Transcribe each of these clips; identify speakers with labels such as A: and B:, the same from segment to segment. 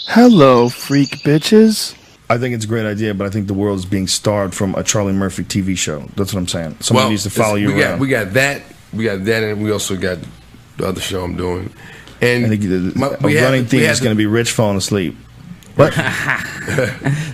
A: Hello, freak bitches. I think it's a great idea, but I think the world is being starved from a Charlie Murphy TV show. That's what I'm saying. Someone needs to follow you around.
B: We got that, and we also got the other show I'm doing. And
A: I think the running theme is going to be Rich falling asleep. What?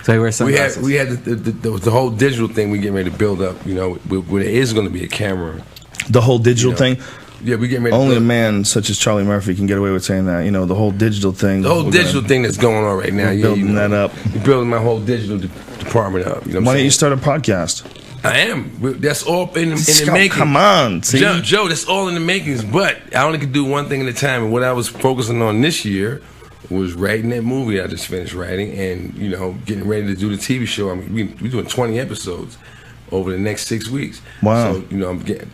C: So he wears sunglasses.
B: We had the whole digital thing we getting ready to build up. You know, where there is going to be a camera.
A: The whole digital thing.
B: Yeah, we getting ready.
A: Only a man such as Charlie Murphy can get away with saying that. You know, the whole digital thing.
B: The whole digital thing that's going on right now.
A: Building that up.
B: You're building my whole digital department up. You know
A: Why don't you start a podcast?
B: I am. That's all in the making.
A: Come on, see?
B: Joe, that's all in the makings. But I only could do one thing at a time. And what I was focusing on this year was writing that movie I just finished writing, and getting ready to do the TV show. I mean, we're doing 20 episodes over the next 6 weeks.
A: Wow.
B: So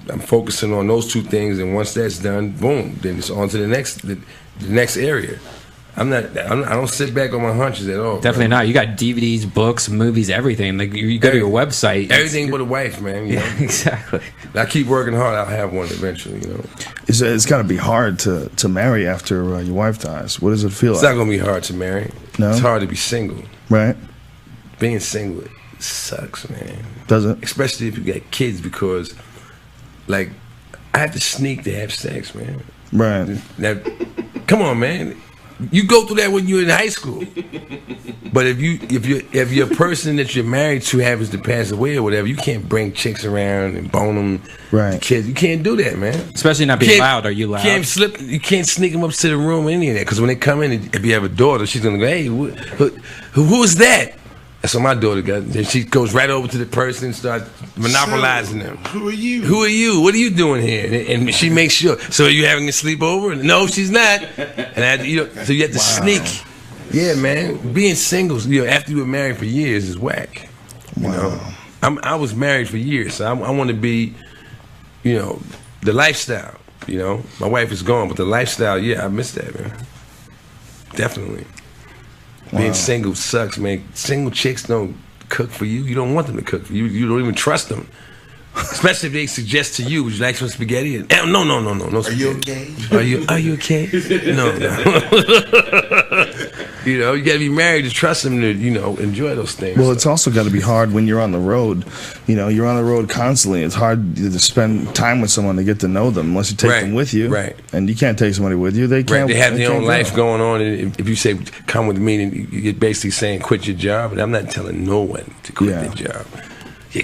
B: I'm focusing on those two things, and once that's done, boom, then it's on to the next area. I don't sit back on my hunches at all.
C: Definitely not. You got DVDs, books, movies, everything. Like you go to your website.
B: Everything but a wife, man. You know?
C: Exactly.
B: I keep working hard. I'll have one eventually.
A: It's got to be hard to marry after your wife dies. What does it feel like?
B: It's not gonna be hard to marry.
A: No?
B: It's hard to be single.
A: Right.
B: Being single sucks, man.
A: Does it?
B: Especially if you got kids, because, like, I have to sneak to have sex, man.
A: Right.
B: Now, come on, man. You go through that when you're in high school. But if you're a person that you're married to happens to pass away or whatever, you can't bring chicks around and bone them.
A: Right.
B: Kids, you can't do that, man.
C: Especially not being loud. Are you loud?
B: You can't sneak them up to the room or any of that. Because when they come in, if you have a daughter, she's gonna go, "Hey, who is that?" That's what my daughter got. Then she goes right over to the person and starts monopolizing them.
D: Who are you?
B: Who are you? What are you doing here? And she makes sure. So are you having a sleepover? No, she's not. And so you have to sneak. Yeah, man. Being single, after you were married for years is whack. I was married for years, so I want to be, the lifestyle. My wife is gone, but the lifestyle, I miss that, man. Definitely. Being single sucks, man. Single chicks don't cook for you. You don't want them to cook for you. You don't even trust them. Especially if they suggest to you, would you like some spaghetti? No.
D: Are you okay?
B: Are you okay? No. You gotta be married to trust them to, enjoy those things.
A: Well, it's also got to be hard when you're on the road. You're on the road constantly. It's hard to spend time with someone to get to know them unless you take them with you.
B: Right.
A: And you can't take somebody with you. They can't.
B: Right. They have their own life going on. And if you say, come with me, then you're basically saying quit your job. And I'm not telling no one to quit their job.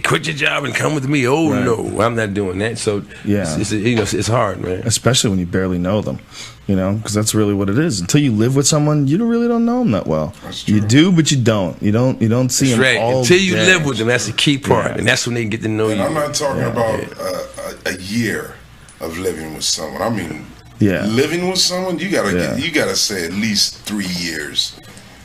B: Quit your job and come with me. Oh, right. No, I'm not doing that. So it's hard, man.
A: Especially when you barely know them, because that's really what it is. Until you live with someone, you really don't know them that well. You do, but you don't. You don't see them all
B: until you
A: day.
B: live with them. That's the key part, and that's when they get to know you.
D: I'm not talking about a year of living with someone. I mean, living with someone, you gotta say at least 3 years,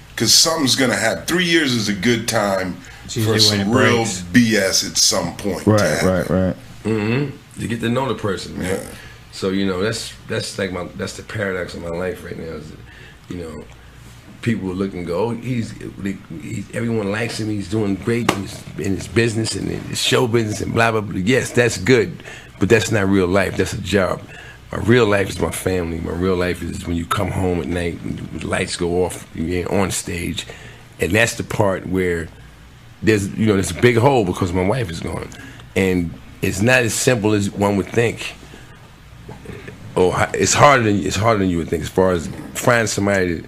D: because something's gonna happen. 3 years is a good time for some real BS at some point.
A: Right.
B: Mm-hmm. You get to know the person, man. Yeah. So that's like that's the paradox of my life right now. Is that, people look and go, everyone likes him. He's doing great in his business and in his show business and blah blah blah. Yes, that's good, but that's not real life. That's a job. My real life is my family. My real life is when you come home at night and the lights go off. You're on stage, and that's the part where there's a big hole because my wife is gone, and it's not as simple as one would think. It's harder than you would think as far as finding somebody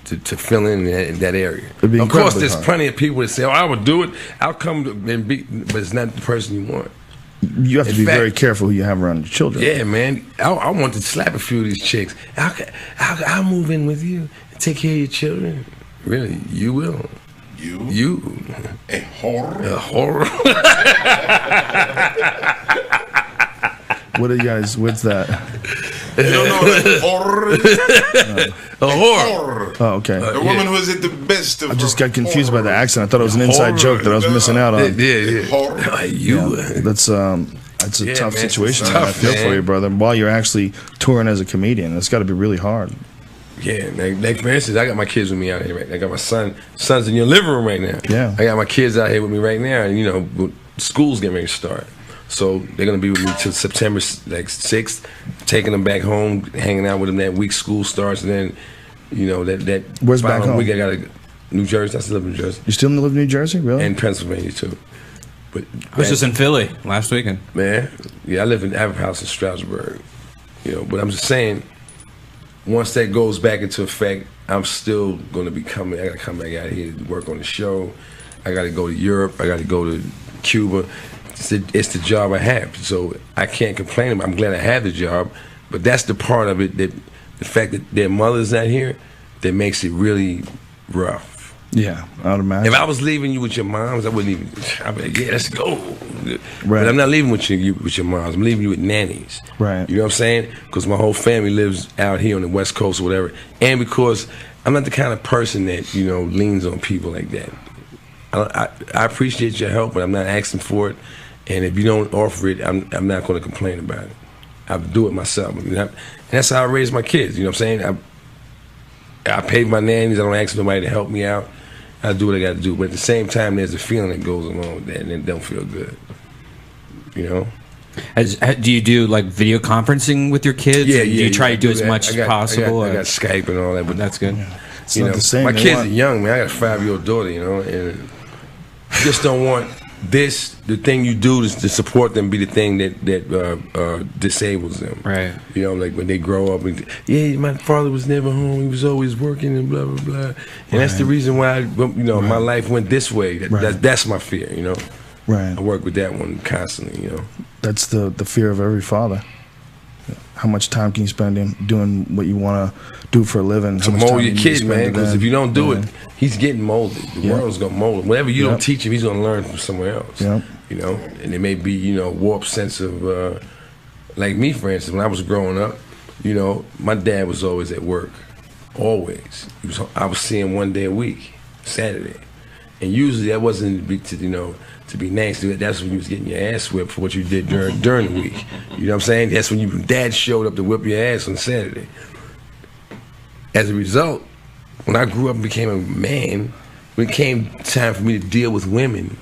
B: to fill in that area. Of course, there's plenty of people that say, "Oh, I would do it. I'll come and be," but it's not the person you want.
A: You have to be very careful who you have around your children.
B: Yeah, man. I want to slap a few of these chicks. I'll move in with you and take care of your children. Really, you will. You.
D: A horror.
B: A horror.
A: What's that?
D: You don't know what horror is?
B: A horror.
A: Oh, okay.
D: The woman who is at the best of
A: I just got confused by the accent. I thought it was an inside joke that I was missing out on.
B: Yeah.
A: That's a tough situation.
B: Tough,
A: I feel for you, brother. While you're actually touring as a comedian, it's got to be really hard.
B: Yeah, like for instance, I got my kids with me out here right now. I got my son's in your living room right now.
A: Yeah.
B: I got my kids out here with me right now, and school's getting ready to start. So they're gonna be with me till September 6th, taking them back home, hanging out with them that week. School starts, and then You know, that
A: Where's back home?
B: Week I got to New Jersey. I still live in New Jersey.
A: You still live in New Jersey, really?
B: And Pennsylvania too. But
C: I was just in Philly last weekend.
B: Man, yeah, I live in Abbott House in Stroudsburg. You know, but I'm just saying, once that goes back into effect, I'm still going to be coming. I got to come back out here to work on the show. I got to go to Europe. I got to go to Cuba. It's the job I have, so I can't complain. I'm glad I have the job, but that's the part of it, that the fact that their mother's not here, that makes it really rough.
A: Yeah, I would imagine.
B: If I was leaving you with your moms, I wouldn't even. I'd be like, yeah, let's go.
A: Right.
B: But I'm not leaving with your moms. I'm leaving you with nannies.
A: Right.
B: You know what I'm saying? Because my whole family lives out here on the West Coast or whatever, and because I'm not the kind of person that leans on people like that. I appreciate your help, but I'm not asking for it. And if you don't offer it, I'm not going to complain about it. I'll do it myself. And that's how I raise my kids. You know what I'm saying? I pay my nannies. I don't ask nobody to help me out. I do what I got to do. But at the same time, there's a feeling that goes along with that, and it don't feel good. You know?
C: Do you do like video conferencing with your kids?
B: Yeah.
C: Do you try to do as much as possible?
B: I got Skype and all that, but
C: that's good.
A: Yeah. It's not the same.
B: My kids are young, man. I got a 5-year-old daughter, and I just don't want the thing you do to support them be the thing that disables them.
C: Right.
B: You know, like when they grow up and, yeah, my father was never home. He was always working and blah, blah, blah. And that's the reason why, my life went this way. That's my fear,
A: Right.
B: I work with that one constantly,
A: That's the fear of every father. How much time can you spend doing what you want to do for a living?
B: To mold your kid, man, because if you don't do it, he's getting molded. The world's going to mold him. Whatever you don't teach him, he's going to learn from somewhere else.
A: Yep.
B: And it may be, warped sense of, like me, for instance, when I was growing up, my dad was always at work, always. I was seeing him one day a week, Saturday. And usually that wasn't to be nice. That's when you was getting your ass whipped for what you did during the week. You know what I'm saying? That's when dad showed up to whip your ass on Saturday. As a result, when I grew up and became a man, when it came time for me to deal with women,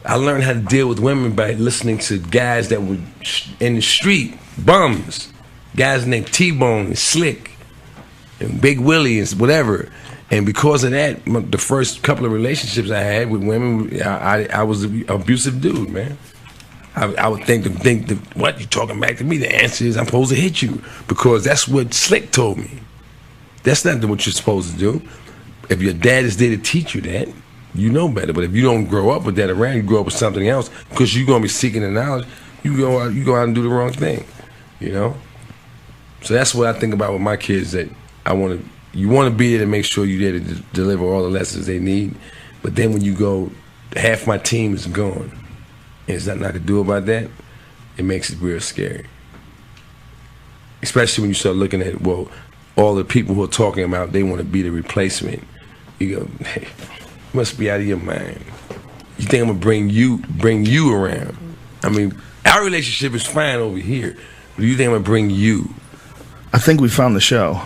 B: I learned how to deal with women by listening to guys that were in the street, bums, guys named T-Bone and Slick and Big Willie and whatever. And because of that, the first couple of relationships I had with women, I was an abusive dude, man. I would think what, you talking back to me? The answer is I'm supposed to hit you, because that's what Slick told me. That's not what you're supposed to do. If your dad is there to teach you that, you know better. But if you don't grow up with that around, you grow up with something else, because you're going to be seeking the knowledge, you go out and do the wrong thing, So that's what I think about with my kids, that you want to be there to make sure you're there to deliver all the lessons they need. But then when you go, half my team is gone, and there's nothing I can do about that, it makes it real scary. Especially when you start looking at, all the people who are talking about they want to be the replacement. You go, hey, you must be out of your mind. You think I'm going to bring you around? I mean, our relationship is fine over here. But you think I'm going to bring you?
A: I think we found the show.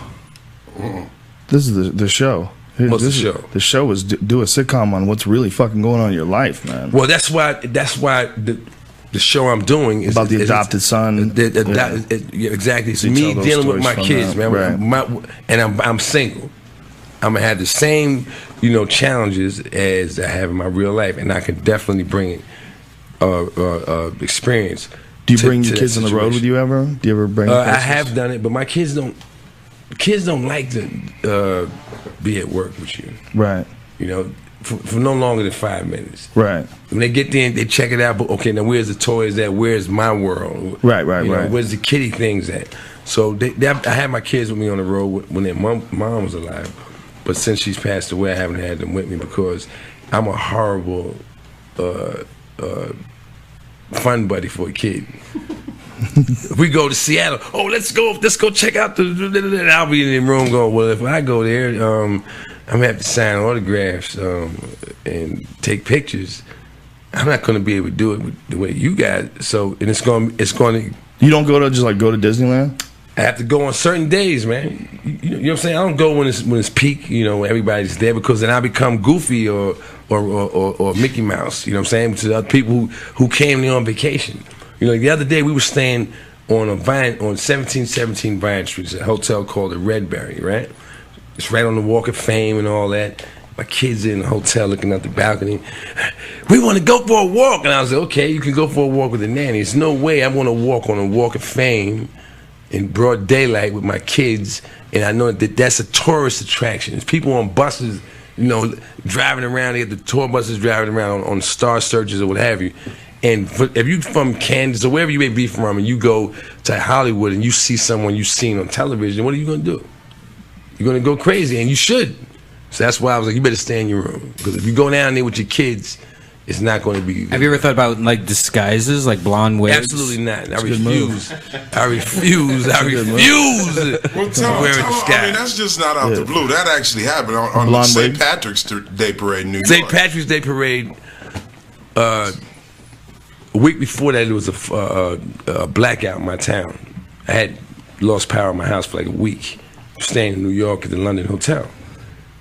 A: This is the show.
B: What's the show?
A: The show is do a sitcom on what's really fucking going on in your life, man.
B: Well, that's why the show I'm doing is
A: about the adopted son.
B: Exactly. It's me dealing with my kids, man.
A: Right.
B: And I'm single. I'm gonna have the same, challenges as I have in my real life, and I can definitely bring experience.
A: Do you bring your kids on the road with you ever? Do you ever bring?
B: I have done it, but my kids don't. Kids don't like to be at work with you.
A: Right.
B: For no longer than 5 minutes.
A: Right.
B: When they get there, they check it out. But okay, now where's the toys at? Where's my world?
A: Right.
B: Where's the kitty things at? So I had my kids with me on the road when their mom was alive. But since she's passed away, I haven't had them with me, because I'm a horrible fun buddy for a kid. If we go to Seattle, let's go check out the. I'll be in the room going, well, if I go there, I'm gonna have to sign autographs and take pictures. I'm not gonna be able to do it the way you guys. So, and it's going to.
A: You don't go to Disneyland?
B: I have to go on certain days, man. You know what I'm saying? I don't go when it's peak. Everybody's there, because then I become Goofy or Mickey Mouse. You know what I'm saying? To the other people who came there on vacation. The other day we were staying on 1717 Vine Street. It's a hotel called the Redberry, right? It's right on the Walk of Fame and all that. My kids are in the hotel looking out the balcony. We want to go for a walk. And I was like, okay, you can go for a walk with the nanny. There's no way I'm going to walk on a Walk of Fame in broad daylight with my kids. And I know that that's a tourist attraction. There's people on buses, you know, driving around. They have the tour buses driving around on Star Searchers or what have you. And if you're from Kansas or wherever you may be from and you go to Hollywood and you see someone you've seen on television, what are you going to do? You're going to go crazy, and you should. So that's why I was like, you better stay in your room. Because if you go down there with your kids, it's not going to be good.
C: Have you ever thought about, like, disguises, like blonde wigs?
B: Absolutely not. I refuse. I refuse to wear a disguise.
D: I mean, that's just not out the blue. That actually happened on the St. Patrick's Day Parade in New York.
B: St. Patrick's Day Parade, a week before that, there was a blackout in my town. I had lost power in my house for like a week, staying in New York at the London Hotel.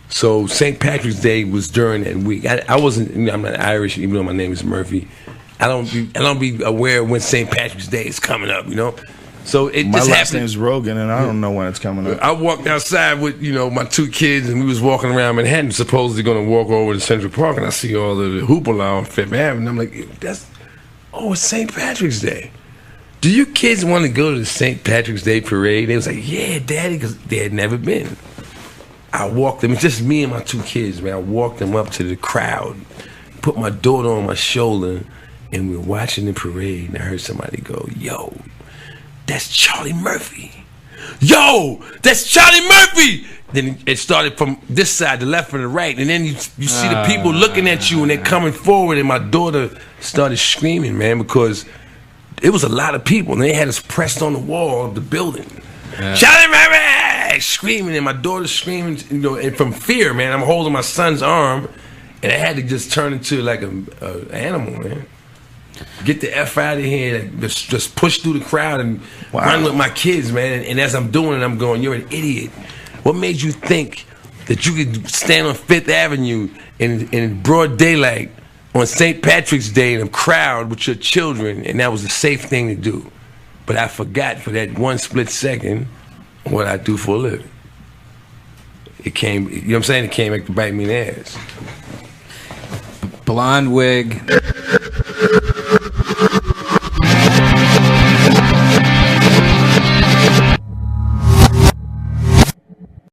B: So St. Patrick's Day was during that week. I wasn't. I'm not Irish, even though my name is Murphy. I don't be aware when St. Patrick's Day is coming up. You know, so it
A: my
B: just
A: last
B: happened.
A: name is Rogan, and I don't know when it's coming up.
B: I walked outside with my 2 kids, and we was walking around Manhattan, supposedly going to walk over to Central Park, and I see all the hoopla on Fifth Avenue. I'm like, it's St. Patrick's Day. Do you kids want to go to the St. Patrick's Day Parade? They was like, yeah, Daddy, because they had never been. I walked them, it's just me and my 2 kids, man. I walked them up to the crowd, put my daughter on my shoulder, and we were watching the parade, and I heard somebody go, yo, that's Charlie Murphy. Yo, that's Charlie Murphy! Then it started from this side, the left and the right, and then you see the people looking at you, and they're coming forward, and my daughter started screaming, man, because it was a lot of people, and they had us pressed on the wall of the building. Yeah. Charlie Murphy! Screaming, and my daughter's screaming, and from fear, man. I'm holding my son's arm, and I had to just turn into like an animal, man. Get the F out of here, just push through the crowd and run with my kids, man. And as I'm doing it, I'm going, you're an idiot. What made you think that you could stand on Fifth Avenue in broad daylight on St. Patrick's Day in a crowd with your children, and that was a safe thing to do? But I forgot for that one split second what I do for a living. It came, you know what I'm saying? It came back to bite me in the ass.
C: Blonde wig.